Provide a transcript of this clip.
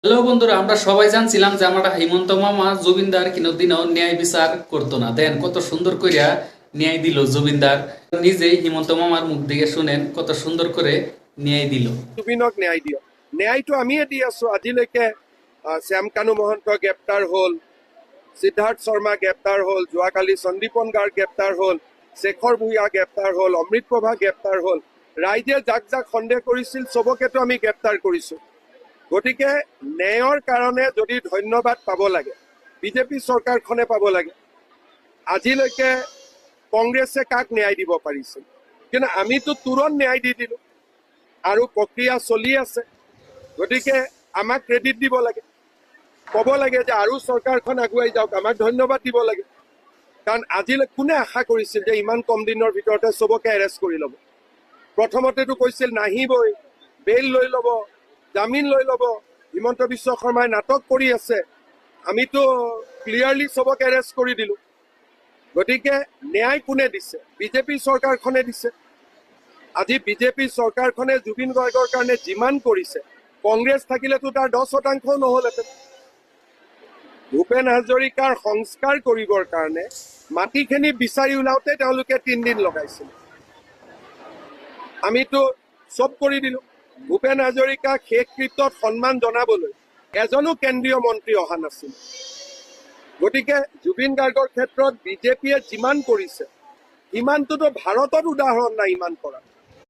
Hello বন্ধুরা, আমরা সবাই জানছিলাম যে আমার হিমন্ত মামা জুবিনদার কোনোদিনও ন্যায় বিচার করতো না। দেন কত সুন্দর কইরা ন্যায় দিল জুবিনদার। নিজেই হিমন্ত মামার মুখ থেকে শুনেন কত সুন্দর করে ন্যায় দিল। জুবিনক ন্যায় দিয়ক। ন্যায়টো আমিয়ে দি আছো। আজিলৈকে শ্যাম কানু মহন্ত গ্ৰেপ্তাৰ হ'ল, সিদ্ধাৰ্থ শৰ্মা গ্ৰেপ্তাৰ হ'ল, যোৱাকালি সন্দীপন গাৰ্গ গ্ৰেপ্তাৰ হ'ল, শেখৰ ভূঞা গ্ৰেপ্তাৰ হ'ল, অমৃত প্ৰভা গ্ৰেপ্তাৰ হ'ল। ৰাইজে যাক যাক সন্দেহ কৰিছিল চবকেতো আমি গ্ৰেপ্তাৰ কৰিছো। গতিকে ন্যায়ৰ কাৰণে যদি ধন্যবাদ পাব লাগে, বিজেপি চৰকাৰখনে পাব লাগে। আজিলৈকে কংগ্ৰেছে কাক ন্যায় দিব পাৰিছিল, কিন্তু আমিতো তুৰন্ত ন্যায় দি দিলো আৰু প্ৰক্ৰিয়া চলি আছে। গতিকে আমাক ক্ৰেডিট দিব লাগে, ক'ব লাগে যে আৰু চৰকাৰখন আগুৱাই যাওক, আমাক ধন্যবাদ দিব লাগে। কাৰণ আজিলৈ কোনে আশা কৰিছিল যে ইমান কম দিনৰ ভিতৰতে চবকে এৰেষ্ট কৰি ল'ব। প্ৰথমতেতো কৈছিল নাহিবই, বেইল লৈ ল'ব, জামিন লৈ ল'ব। হিমন্ত বিশ্ব শৰ্মাই নাটক কৰি আছে, আমিতো ক্লিয়াৰলি চবকে এৰেষ্ট কৰি দিলো। গতিকে ন্যায় কোনে দিছে? বিজেপি চৰকাৰখনে দিছে। আজি বিজেপি চৰকাৰখনে জুবিন গাৰ্গৰ কাৰণে যিমান কৰিছে, কংগ্ৰেছ থাকিলেতো তাৰ 10% নহ'লহেঁতেন। ভূপেন হাজৰিকাৰ সংস্কাৰ কৰিবৰ কাৰণে মাটিখিনি বিচাৰি ওলাওঁতে তেওঁলোকে 3 দিন লগাইছিল। আমিতো চব কৰি দিলো। ভূপেন হাজৰিকাক শেষকৃত্যত সন্মান জনাবলৈ এজনো কেন্দ্ৰীয় মন্ত্ৰী অহা নাছিল। গতিকে জুবিন গাৰ্গৰ ক্ষেত্ৰত বিজেপিয়ে যিমান কৰিছে, সিমানটোতো ভাৰতত উদাহৰণ নাই ইমান কৰা।